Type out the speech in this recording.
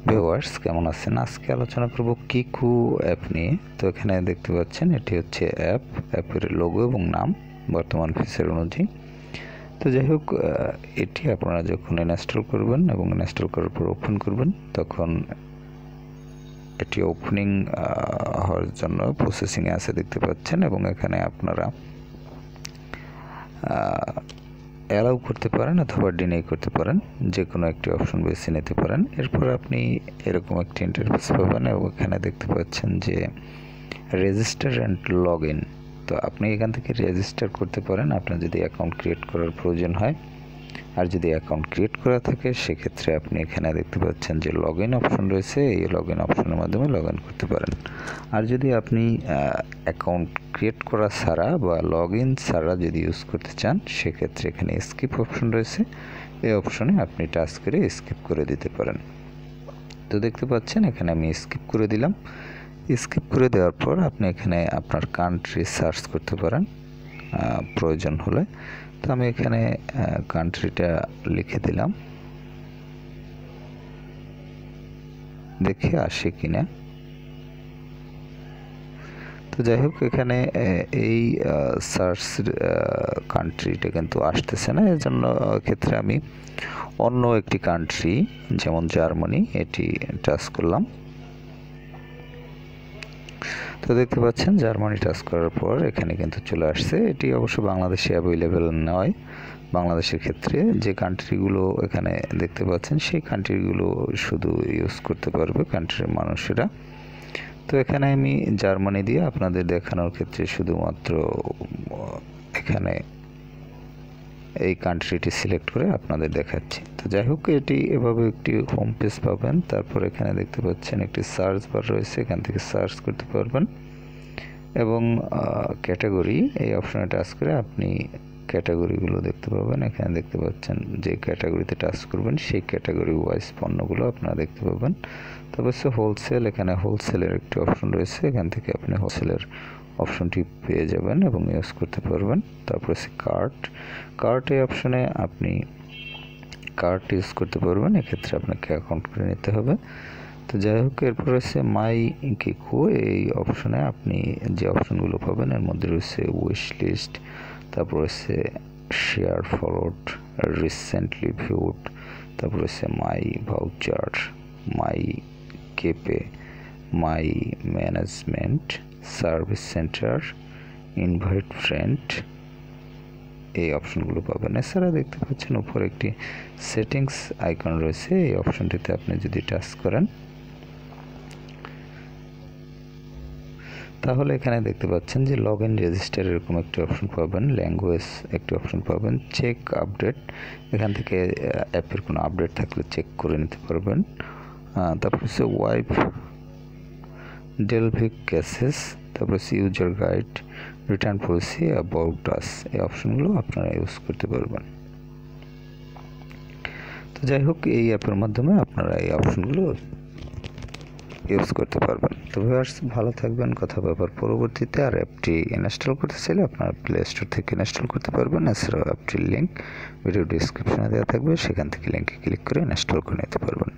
Viewers, কেমন আছেন? আজকে আলোচনা করব কিকু অ্যাপ নিয়ে। তো এখানে দেখতে পাচ্ছেন এটি হচ্ছে অ্যাপের লোগো এবং নাম বর্তমান ফিচার অনুযায়ী। তো যাই হোক, এটি আপনারা যখন ইনস্টল করবেন এবং ইনস্টল করার পর ওপেন করবেন, তখন এটি ওপেনিং হওয়ার জন্য প্রসেসিংয়ে আছে দেখতে পাচ্ছেন, এবং এখানে আপনারা অ্যালাউ করতে পারেন অথবা ডিনাই করতে পারেন, যে কোনো একটি অপশন বেছে নিতে পারেন। এরপর আপনি এরকম একটি ইন্টারফেস পাবেন এবং এখানে দেখতে পাচ্ছেন যে রেজিস্টার অ্যান্ড লগ ইন। তো আপনি এখান থেকে রেজিস্টার করতে পারেন আপনার যদি অ্যাকাউন্ট ক্রিয়েট করার প্রয়োজন হয়, আর যদি অ্যাকাউন্ট ক্রিয়েট করা থাকে সেক্ষেত্রে আপনি এখানে দেখতে পাচ্ছেন যে লগ ইন অপশন রয়েছে, এই লগ ইন অপশনের মাধ্যমে লগ ইন করতে পারেন। আর যদি আপনি অ্যাকাউন্ট ক্রিয়েট করা ছাড়া বা লগ ইন ছাড়া যদি ইউজ করতে চান, সেক্ষেত্রে এখানে স্কিপ অপশন রয়েছে, এই অপশনে আপনি টাচ করে স্কিপ করে দিতে পারেন। তো দেখতে পাচ্ছেন এখানে আমি স্কিপ করে দিলাম। স্কিপ করে দেওয়ার পর আপনি এখানে আপনার কান্ট্রি সার্চ করতে পারেন প্রয়োজন হলে। তো আমি এখানে কান্ট্রিটা লিখে দিলাম, দেখে আসে কিনা। তো যাই হোক, এখানে এই সার্চ কান্ট্রিটা কিন্তু আসতেছে না, এর জন্য ক্ষেত্রে আমি অন্য একটি কান্ট্রি যেমন জার্মানি এটি টাচ করলাম। তো দেখতে পাচ্ছেন জার্মানি টাচ করার পর এখানে কিন্তু চলে আসছে। এটি অবশ্য বাংলাদেশে অ্যাভেলেবেল নয়। বাংলাদেশের ক্ষেত্রে যে কান্ট্রিগুলো এখানে দেখতে পাচ্ছেন সেই কান্ট্রিগুলো শুধু ইউজ করতে পারবে কান্ট্রির মানুষেরা। তো এখানে আমি জার্মানি দিয়ে আপনাদের দেখানোর ক্ষেত্রে শুধুমাত্র এখানে এই কান্ট্রিটি সিলেক্ট করে আপনাদের দেখাচ্ছি। তো যাই হোক, এটি এভাবে একটি হোম পেজ পাবেন। তারপর এখানে দেখতে পাচ্ছেন একটি সার্চ বার রয়েছে, এখান থেকে সার্চ করতে পারবেন এবং ক্যাটাগরি এই অপশনে টাচ করে আপনি ক্যাটাগরিগুলো দেখতে পাবেন। এখানে দেখতে পাচ্ছেন যে ক্যাটাগরিতে টাচ করবেন সেই ক্যাটাগরি ওয়াইজ পণ্যগুলো আপনারা দেখতে পাবেন। তারপর হচ্ছে হোলসেল, এখানে হোলসেলের একটি অপশন রয়েছে, এখান থেকে আপনি হোলসেলের অপশনটি পেয়ে যাবেন এবং ইউজ করতে পারবেন। তারপর হচ্ছে কার্ট এই অপশনে আপনি কার্ট ইউজ করতে পারবেন, এক্ষেত্রে আপনাকে অ্যাকাউন্ট করে নিতে হবে। তো যাই হোক, এরপর রয়েছে মাই কিকু, এই অপশনে আপনি যে অপশনগুলো পাবেন এর মধ্যে রয়েছে উইশ লিস্ট, তারপর রয়েছে শেয়ার ফলোড, রিসেন্টলি ভিউড, তারপর রয়েছে মাই ভাউচার, মাই কেপে, my management, service centre, invite friend, এই অপশনগুলো পাবেন। এছাড়া দেখতে পাচ্ছেন উপরে একটি সেটিংস আইকন রয়েছে, এই অপশনটিতে আপনি যদি টাচ করেন তাহলে এখানে দেখতে পাচ্ছেন যে লগ ইন রেজিস্টার এরকম একটি অপশন পাবেন, ল্যাঙ্গুয়েজ একটি অপশন পাবেন, চেক আপডেট, এখান থেকে অ্যাপের কোনো আপডেট থাকলে চেক করে নিতে পারবেন। তারপর হচ্ছে ওয়াইপ ডেলভিক কেসেস, তারপর হচ্ছে user guide, return policy, about us, এই অপশনগুলো আপনারা ইউজ করতে পারবেন। তো যাই হোক, এই অ্যাপের মাধ্যমে আপনারা এই অপশনগুলো ইউজ করতে পারবেন। তো ভিউয়ার্স, ভালো থাকবেন, কথা ব্যাপার পরবর্তীতে। আর অ্যাপটি ইনস্টল করতে চাইলে আপনারা প্লে স্টোর থেকে ইনস্টল করতে পারবেন। এছাড়াও অ্যাপটির লিঙ্ক ভিডিও ডিসক্রিপশনে দেওয়া থাকবে, সেখান থেকে লিঙ্কে ক্লিক করে ইনস্টল করে নিতে পারবেন।